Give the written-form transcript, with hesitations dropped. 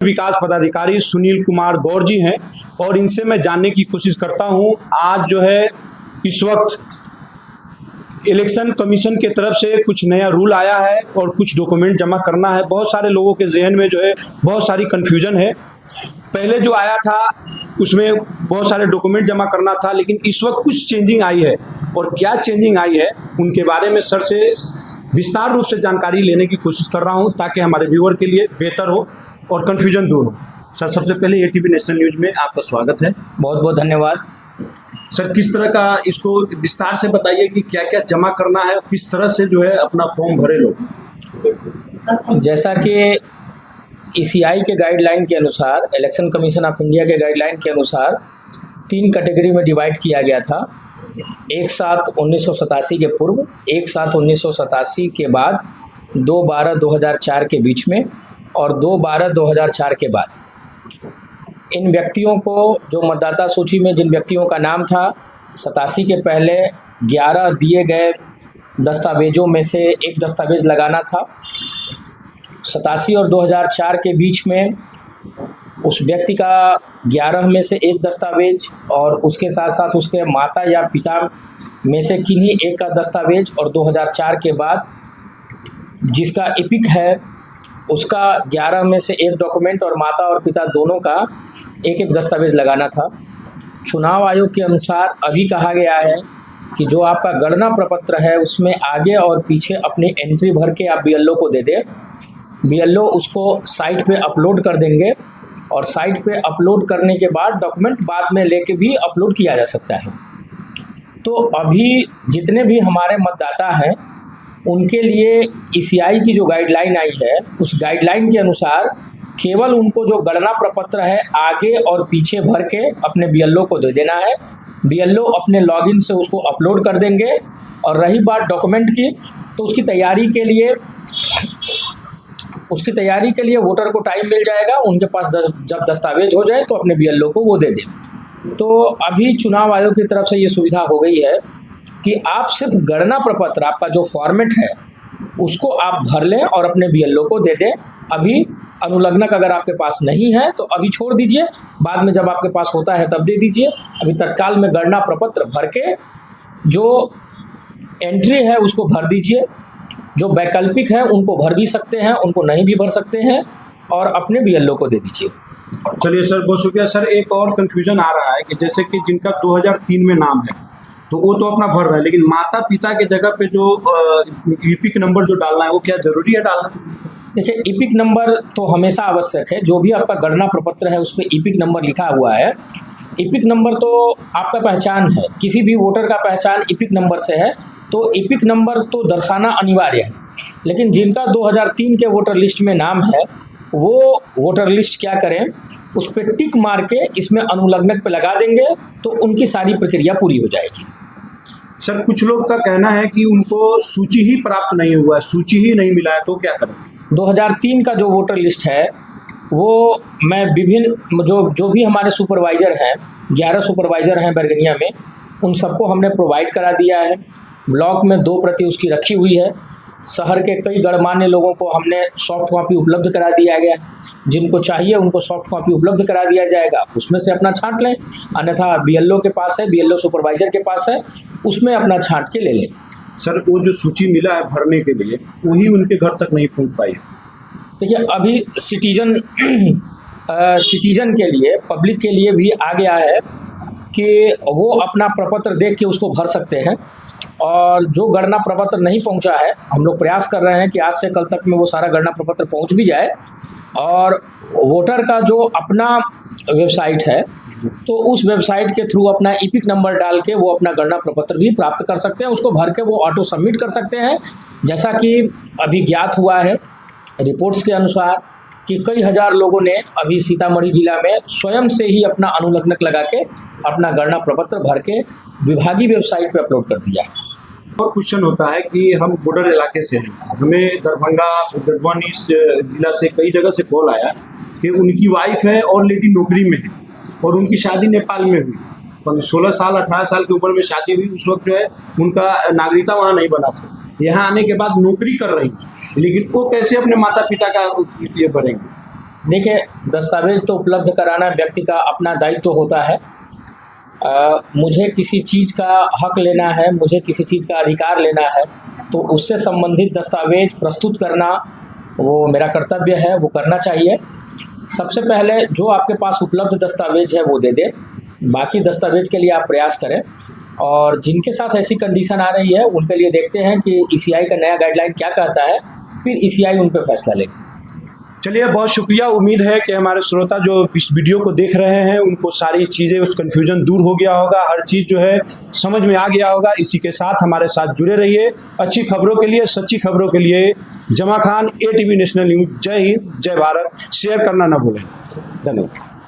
विकास पदाधिकारी सुनील कुमार गौर जी हैं और इनसे मैं जानने की कोशिश करता हूं। आज जो है इस वक्त इलेक्शन कमीशन के तरफ से कुछ नया रूल आया है और कुछ डॉक्यूमेंट जमा करना है। बहुत सारे लोगों के जहन में जो है बहुत सारी कन्फ्यूजन है। पहले जो आया था उसमें बहुत सारे डॉक्यूमेंट जमा करना था, लेकिन इस वक्त कुछ चेंजिंग आई है और क्या चेंजिंग आई है उनके बारे में सर से विस्तार रूप से जानकारी लेने की कोशिश कर रहा हूं ताकि हमारे व्यूअर के लिए बेहतर हो और कन्फ्यूजन दूर हो। सर, सबसे पहले एटीवी नेशनल न्यूज़ में आपका स्वागत है। बहुत बहुत धन्यवाद। सर, किस तरह का इसको विस्तार से बताइए कि क्या क्या जमा करना है, किस तरह से जो है अपना फॉर्म भरे लोग। जैसा कि ईसीआई के गाइडलाइन के अनुसार, इलेक्शन कमीशन ऑफ इंडिया के गाइडलाइन के अनुसार 3 कैटेगरी में डिवाइड किया गया था। 1/7/1987 के पूर्व, 1/7/1987 के बाद, 2/12/2004 के बीच में और 2/12/2004 के बाद। इन व्यक्तियों को जो मतदाता सूची में जिन व्यक्तियों का नाम था 87 के पहले 11 दिए गए दस्तावेजों में से एक दस्तावेज़ लगाना था। 87 और 2004 के बीच में उस व्यक्ति का 11 में से एक दस्तावेज और उसके साथ साथ उसके माता या पिता में से किन्हीं एक का दस्तावेज, और 2004 के बाद जिसका इपिक है उसका 11 में से एक डॉक्यूमेंट और माता और पिता दोनों का एक एक दस्तावेज़ लगाना था। चुनाव आयोग के अनुसार अभी कहा गया है कि जो आपका गणना प्रपत्र है उसमें आगे और पीछे अपनी एंट्री भर के आप बीएलओ को दे दें। बीएलओ उसको साइट पे अपलोड कर देंगे और साइट पे अपलोड करने के बाद डॉक्यूमेंट बाद में लेके भी अपलोड किया जा सकता है। तो अभी जितने भी हमारे मतदाता हैं उनके लिए ईसीआई की जो गाइडलाइन आई है उस गाइडलाइन के अनुसार केवल उनको जो गणना प्रपत्र है आगे और पीछे भर के अपने बीएलओ को दे देना है। बीएलओ अपने लॉगिन से उसको अपलोड कर देंगे। और रही बात डॉक्यूमेंट की, तो उसकी तैयारी के लिए वोटर को टाइम मिल जाएगा। उनके पास जब दस्तावेज हो जाए तो अपने बीएलओ को वो दे दें। तो अभी चुनाव आयोग की तरफ से ये सुविधा हो गई है कि आप सिर्फ गणना प्रपत्र, आपका जो फॉर्मेट है उसको आप भर लें और अपने बीएलओ को दे दें। अभी अनुलग्नक अगर आपके पास नहीं है तो अभी छोड़ दीजिए, बाद में जब आपके पास होता है तब दे दीजिए। अभी तत्काल में गणना प्रपत्र भर के जो एंट्री है उसको भर दीजिए। जो वैकल्पिक है उनको भर भी सकते हैं, उनको नहीं भी भर सकते हैं, और अपने बीएलओ को दे दीजिए। चलिए सर, बहुत शुक्रिया। सर, एक और कन्फ्यूजन आ रहा है कि जैसे कि जिनका 2003 में नाम है तो वो तो अपना भर रहा है, लेकिन माता पिता के जगह पे जो ईपिक नंबर जो डालना है वो क्या जरूरी है डालना? देखिए, ईपिक नंबर तो हमेशा आवश्यक है। जो भी आपका गणना प्रपत्र है उसमें ईपिक नंबर लिखा हुआ है। ईपिक नंबर तो आपका पहचान है, किसी भी वोटर का पहचान ईपिक नंबर से है, तो ईपिक नंबर तो दर्शाना अनिवार्य है। लेकिन जिनका 2003 के वोटर लिस्ट में नाम है वो वोटर लिस्ट क्या करें, उस पर टिक मार के इसमें अनुलग्नक पे लगा देंगे तो उनकी सारी प्रक्रिया पूरी हो जाएगी। सर, कुछ लोग का कहना है कि उनको सूची ही प्राप्त नहीं हुआ है, सूची ही नहीं मिला है, तो क्या करें? 2003 का जो वोटर लिस्ट है वो मैं विभिन्न जो भी हमारे सुपरवाइज़र हैं, 11 सुपरवाइज़र हैं बैरगनिया में, उन सबको हमने प्रोवाइड करा दिया है। ब्लॉक में 2 प्रति उसकी रखी हुई है। शहर के कई गणमान्य लोगों को हमने सॉफ्ट कॉपी उपलब्ध करा दिया गया। जिनको चाहिए उनको सॉफ्ट कॉपी उपलब्ध करा दिया जाएगा, उसमें से अपना छांट लें। अन्यथा बीएलओ के पास है, बीएलओ सुपरवाइज़र के पास है, उसमें अपना छांट के ले लें। सर, वो जो सूची मिला है भरने के लिए वही उनके घर तक नहीं पहुंच पाई। देखिए, अभी सिटीजन के लिए, पब्लिक के लिए भी आ गया है कि वो अपना प्रपत्र देख के उसको भर सकते हैं। और जो गणना प्रपत्र नहीं पहुंचा है, हम लोग प्रयास कर रहे हैं कि आज से कल तक में वो सारा गणना प्रपत्र पहुंच भी जाए। और वोटर का जो अपना वेबसाइट है तो उस वेबसाइट के थ्रू अपना ईपिक नंबर डाल के वो अपना गणना प्रपत्र भी प्राप्त कर सकते हैं। उसको भर के वो ऑटो सबमिट कर सकते हैं। जैसा कि अभी ज्ञात हुआ है रिपोर्ट्स के अनुसार कि कई हज़ार लोगों ने अभी सीतामढ़ी जिला में स्वयं से ही अपना अनुलग्नक लगा के अपना गणना प्रपत्र भर के विभागीय वेबसाइट पे अपलोड कर दिया है। और क्वेश्चन होता है कि हम बॉर्डर इलाके से हैं, हमें दरभंगा मधुबनी जिला से कई जगह से कॉल आया कि उनकी वाइफ है और लेडी नौकरी में है और उनकी शादी नेपाल में हुई। 16 साल 18 साल की उम्र में शादी हुई। उस वक्त जो है उनका नागरिकता वहाँ नहीं बना था। यहाँ आने के बाद नौकरी कर रही, लेकिन वो कैसे अपने माता पिता का ये भरेंगे? देखिए, दस्तावेज तो उपलब्ध कराना व्यक्ति का अपना दायित्व होता है। मुझे किसी चीज़ का हक लेना है, मुझे किसी चीज़ का अधिकार लेना है, तो उससे संबंधित दस्तावेज प्रस्तुत करना वो मेरा कर्तव्य है, वो करना चाहिए। सबसे पहले जो आपके पास उपलब्ध दस्तावेज है वो दे दें, बाकी दस्तावेज के लिए आप प्रयास करें। और जिनके साथ ऐसी कंडीशन आ रही है उनके लिए देखते हैं कि ईसीआई का नया गाइडलाइन क्या कहता है, फिर ईसीआई उन पे फैसला लेगी। चलिए, बहुत शुक्रिया। उम्मीद है कि हमारे श्रोता जो इस वीडियो को देख रहे हैं उनको सारी चीज़ें, उस कन्फ्यूजन दूर हो गया होगा, हर चीज़ जो है समझ में आ गया होगा। इसी के साथ हमारे साथ जुड़े रहिए। अच्छी खबरों के लिए, सच्ची खबरों के लिए जमा खान, ATV नेशनल न्यूज़। जय हिंद, जय भारत। शेयर करना ना भूलें। धन्यवाद।